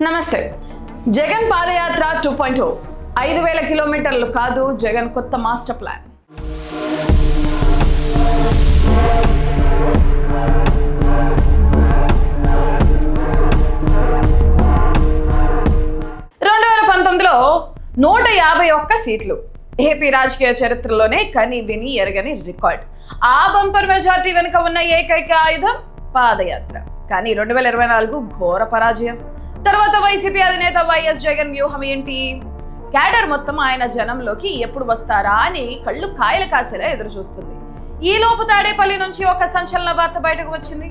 నమస్తే. జగన్ పాదయాత్ర 2.0 5,000 కిలోమీటర్లు కాదు, జగన్ కొత్త మాస్టర్ ప్లాన్. లో 151 సీట్లు ఏపీ రాజకీయ చరిత్రలోనే కని విని ఎరగని రికార్డ్. ఆ బంపర్ మెజార్టీ వెనుక ఉన్న ఏకైక ఆయుధం పాదయాత్ర. కానీ 2024 ఘోర పరాజయం. తర్వాత వైసీపీ అధినేత వైఎస్ జగన్ వ్యూహం ఏంటి? క్యాడర్ మొత్తం ఆయన జనంలోకి ఎప్పుడు వస్తారా అని కళ్ళు కాయలు కాసేలా ఎదురు చూస్తుంది. ఈ లోపు తాడేపల్లి నుంచి ఒక సంచలన వార్త బయటకు వచ్చింది.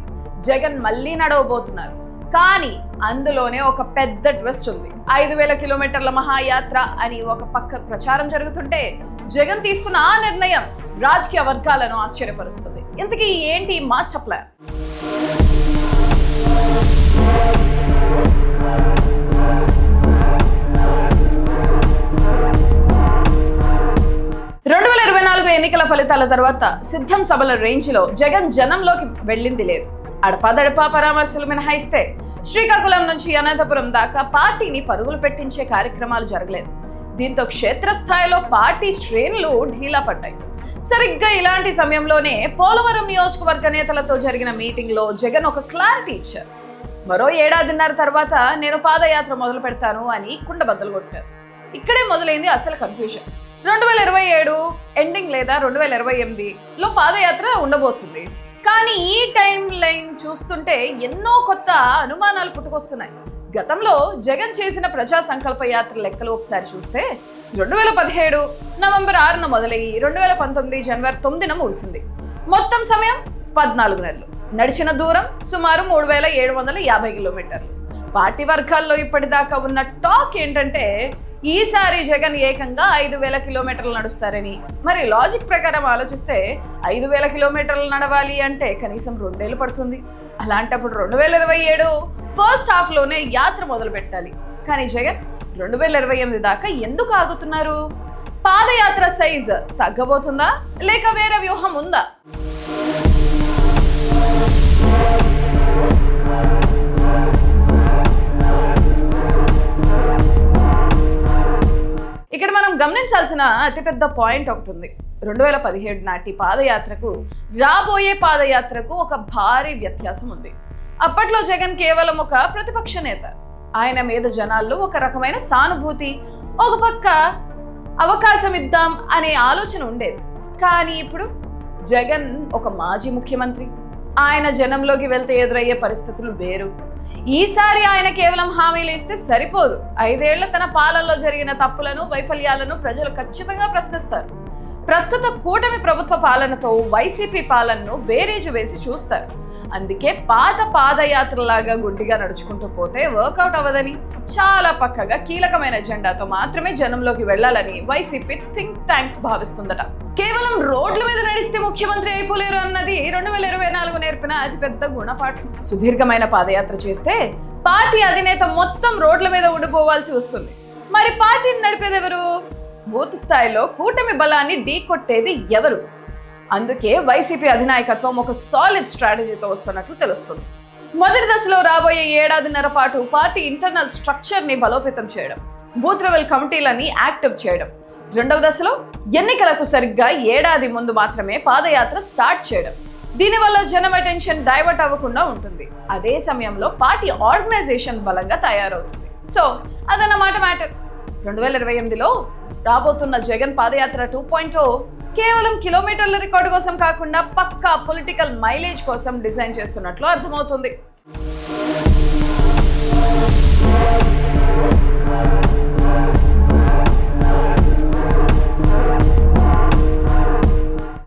జగన్ మళ్ళీ నడవబోతున్నారు. కానీ అందులోనే ఒక పెద్ద ట్విస్ట్ ఉంది. 5,000 కిలోమీటర్ల మహాయాత్ర అని ఒక పక్క ప్రచారం జరుగుతుంటే, జగన్ తీసుకున్న ఆ నిర్ణయం రాజకీయ వర్గాలను ఆశ్చర్యపరుస్తుంది. ఇంతకీ ఏంటి మాస్టర్ ప్లాన్? ఎన్నికల ఫలితాల తర్వాత సిద్ధం సభల రేంజ్ లో జగన్ జనంలోకి వెళ్ళింది లేదు. అడపాదడపా పరామర్శలు మినహాయిస్తే శ్రీకాకుళం నుంచి అనంతపురం దాకా పార్టీని పరుగులు పెట్టించే కార్యక్రమాలు జరగలేదు. దీంతో క్షేత్రస్థాయిలో పార్టీ శ్రేణులు ఢీలా పడ్డాయి. సరిగ్గా ఇలాంటి సమయంలోనే పోలవరం నియోజకవర్గ నేతలతో జరిగిన మీటింగ్ లో జగన్ ఒక క్లారిటీ ఇచ్చారు. మరో 1.5 ఏళ్ల తర్వాత నేను పాదయాత్ర మొదలు పెడతాను అని కుండబద్దలు కొట్టారు. ఇక్కడే మొదలైంది అసలు కన్ఫ్యూజన్. 2027 ఎండింగ్ లేదా 2028లో పాదయాత్ర ఉండబోతుంది. కానీ ఈ టైం లైన్ చూస్తుంటే ఎన్నో కొత్త అనుమానాలు పుట్టుకొస్తున్నాయి. గతంలో జగన్ చేసిన ప్రజా సంకల్ప యాత్ర లెక్కలు ఒకసారి చూస్తే 2017 నవంబర్ 6న మొదలయ్యి 2019 జనవరి 9న ముగిసింది. మొత్తం సమయం 14 నెలలు. నడిచిన దూరం సుమారు 3,750 కిలోమీటర్లు. పార్టీ వర్గాల్లో ఇప్పటిదాకా ఉన్న టాక్ ఏంటంటే, ఈసారి జగన్ ఏకంగా 5,000 కిలోమీటర్లు నడుస్తారని. మరి లాజిక్ ప్రకారం ఆలోచిస్తే 5,000 కిలోమీటర్లు నడవాలి అంటే కనీసం 2 ఏళ్ళు పడుతుంది. అలాంటప్పుడు 2027 ఫస్ట్ హాఫ్ లోనే యాత్ర మొదలు పెట్టాలి. కానీ జగన్ 2028 దాకా ఎందుకు ఆగుతున్నారు? పాదయాత్ర సైజ్ తగ్గబోతుందా లేక వేరే వ్యూహం ఉందా? ఇక్కడ మనం గమనించాల్సిన అతిపెద్ద పాయింట్ ఒకటి ఉంది. 2017 నాటి పాదయాత్రకు రాబోయే పాదయాత్రకు ఒక భారీ వ్యత్యాసం ఉంది. అప్పట్లో జగన్ కేవలం ఒక ప్రతిపక్ష నేత. ఆయన మీద జనాల్లో ఒక రకమైన సానుభూతి, ఒక పక్క అవకాశం ఇద్దాం అనే ఆలోచన ఉండేది. కానీ ఇప్పుడు జగన్ ఒక మాజీ ముఖ్యమంత్రి. ఆయన జనంలోకి వెళ్తే ఎదురయ్యే పరిస్థితులు వేరు. ఈసారి ఆయన కేవలం హామీలు ఇస్తే సరిపోదు. 5 ఏళ్ల తన పాలనలో జరిగిన తప్పులను, వైఫల్యాలను ప్రజలు ఖచ్చితంగా ప్రశ్నిస్తారు. ప్రస్తుత కూటమి ప్రభుత్వ పాలనతో వైసీపీ పాలనను బేరీజు వేసి చూస్తారు. అందుకే పాదయాత్రలాగా గుడ్డిగా నడుచుకుంటూ పోతే వర్కౌట్ అవ్వదని, చాలా పక్కగా కీలకమైన ఎజెండాతో మాత్రమే జనంలోకి వెళ్లాలని వైసీపీ థింక్ ట్యాంక్ భావిస్తుందట. కేవలం రోడ్ల మీద నడిస్తే ముఖ్యమంత్రి అయిపోలేరు అన్నది 2024 నేర్పిన అతిపెద్ద గుణపాఠం. సుదీర్ఘమైన పాదయాత్ర చేస్తే పార్టీ అధినేత మొత్తం రోడ్ల మీద ఉండిపోవాల్సి వస్తుంది. మరి పార్టీని నడిపేది ఎవరు? బూత్ స్థాయిలో కూటమి బలాన్ని ఢీ కొట్టేది ఎవరు? అందుకే వైసీపీ అధినాయకత్వం ఒక సాలిడ్ స్ట్రాటజీతో వస్తున్నట్లు తెలుస్తుంది. మొదటి దశలో రాబోయే 1.5 ఏళ్ల పాటు పార్టీ ఇంటర్నల్ స్ట్రక్చర్ ని బలోపేతం చేయడం, బూత్ లెవెల్ కమిటీలని యాక్టివ్ చేయడం. రెండవ దశలో ఎన్నికలకు సరిగ్గా 1 ఏడాది ముందు మాత్రమే పాదయాత్ర స్టార్ట్ చేయడం. దీనివల్ల జనం అటెన్షన్ డైవర్ట్ అవ్వకుండా ఉంటుంది. అదే సమయంలో పార్టీ ఆర్గనైజేషన్ బలంగా తయారవుతుంది. సో అదన్నమాట మ్యాటర్. 2028లో రాబోతున్న జగన్ పాదయాత్ర 2.0 కేవలం కిలోమీటర్ల రికార్డు కోసం కాకుండా పక్కా పొలిటికల్ మైలేజ్ కోసం డిజైన్ చేస్తున్నట్లు అర్థమవుతుంది.